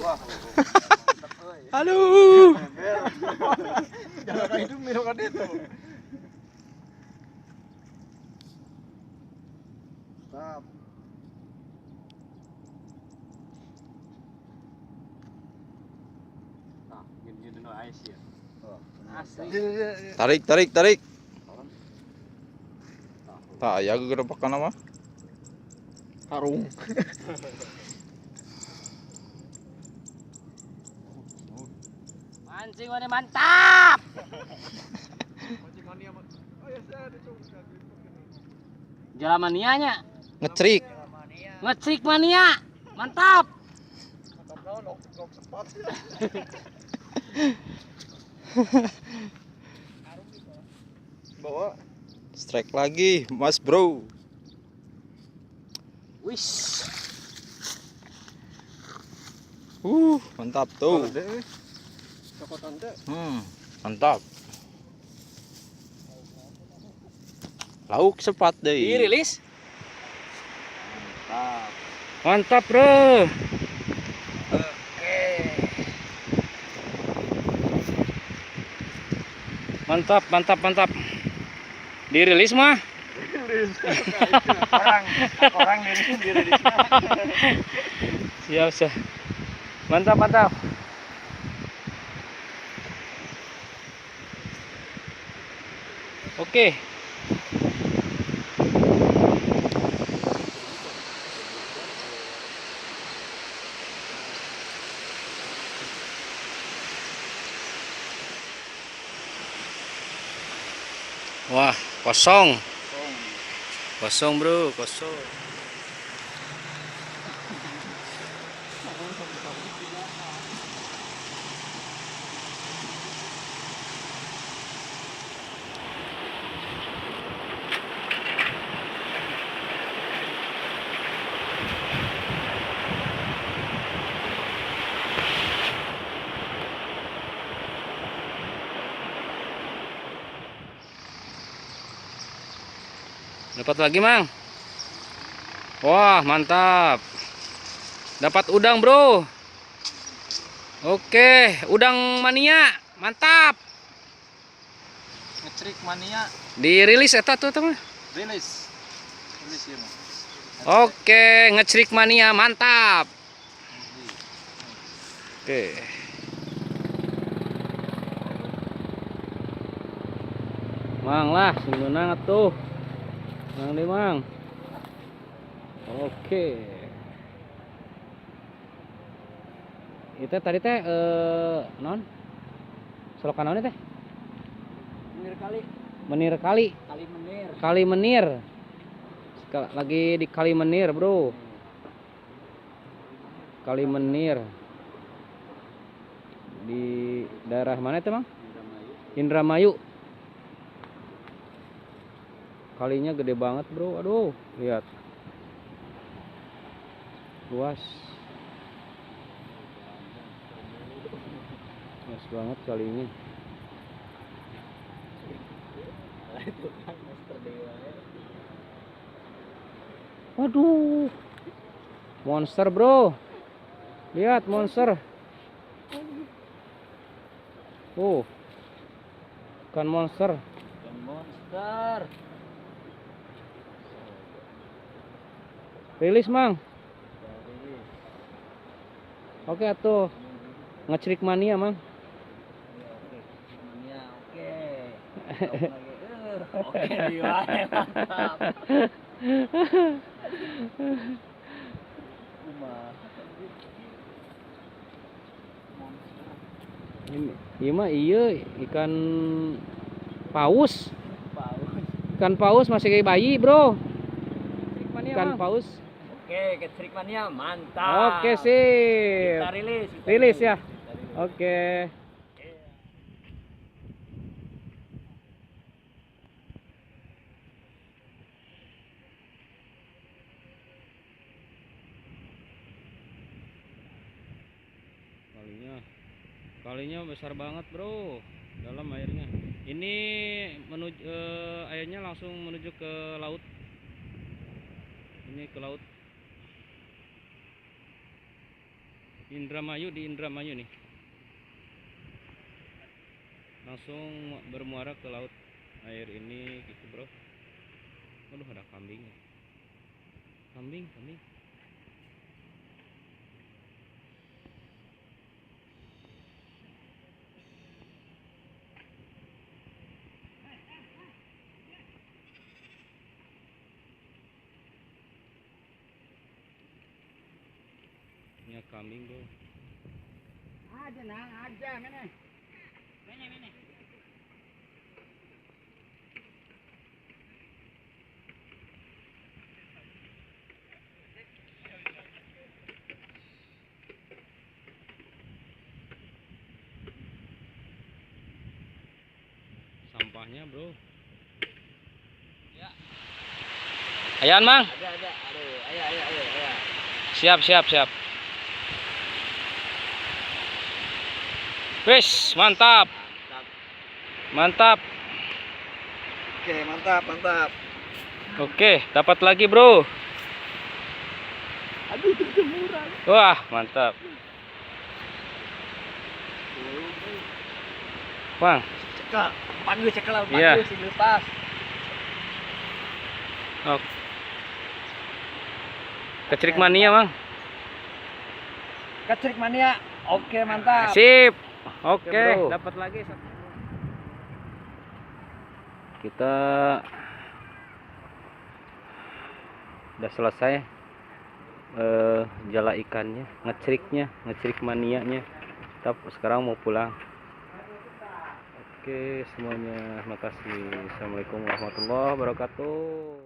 Wah. Aduh. Jangan itu mirokan itu. Stop. Nah, gini no ice ya. Asli. Tarik, tarik, tarik. Tak, ya gerepakan apa? Karung. Mancing mana mantap. Mancing mania. Oh ya saya itu. Jalan manianya. Ngecrik. Ngecik mania. Mantap. Mantap kau nok sempat. Bawa. Strike lagi, Mas Bro. Wis. Mantap tuh. Cokotan teh. Mantap. Lauk sepat deh. Dirilis. Mantap. Mantap, Bro. Oke. Mantap, mantap, mantap. Dirilis mah. Orang dirilis. Siap, siap. Mantap, mantap. Oke. Wah, kosong. Kosong, Bro, kosong. Dapat lagi, Mang. Wah, mantap. Dapat udang, Bro. Oke, udang mania. Mantap. Ngecrik mania. Dirilis eta tuh, teman. Rilis. Rilis ya, Mas. Oke, ngecrik mania. Mantap. Oke. Mang lah, singgunang atuh. Mang deh, Mang. Oke. Itu tadi teh non selokan naon teh? Menir kali. Menir kali. Kali menir. Kali Menir. Lagi di Kali Menir, Bro. Kali Menir. Di daerah mana itu, Mang? Indramayu. Kalinya gede banget, Bro. Aduh, lihat. Luas. Luas banget kalinya. Waduh. Monster, Bro. Lihat monster. Ikan monster. Ikan monster. Rilis, Mang. Oke, atuh. Ngecrik mania, Mang. Mania, oke. Oke, diwae mantap. Ini mah iya ikan paus. Ikan paus masih kayak bayi, bro. Ikan paus. Oke, Ketrik Mania mantap. Oke, sip. Kita rilis. Rilis ya. Oke. Kalinya besar banget, bro. Dalam airnya. Ini menuju airnya langsung menuju ke laut. Ini ke laut. Indramayu, di Indramayu nih. Langsung bermuara ke laut. Air ini gitu, bro. Aduh, ada kambing. Kambing. Ini kambing, bro. Aja, mana? Sampahnya, bro. Ya. Ayan, Mang. Ada. Aduh, ayo. Siap. Wis, mantap. Oke, mantap. Oke, dapat lagi, bro. Aduh, terjemuran. Wah, mantap. Bang. Cekal laut Iya. bagus, lepas. Oh. Kecrik mania, Bang. Ketrik Mania. Oke, mantap. Sip. Oke, Oke, bro. dapat lagi satu. Kita udah selesai jala ikannya, ngecrik manianya. Kita sekarang mau pulang. Oke, semuanya makasih. Assalamualaikum warahmatullahi wabarakatuh.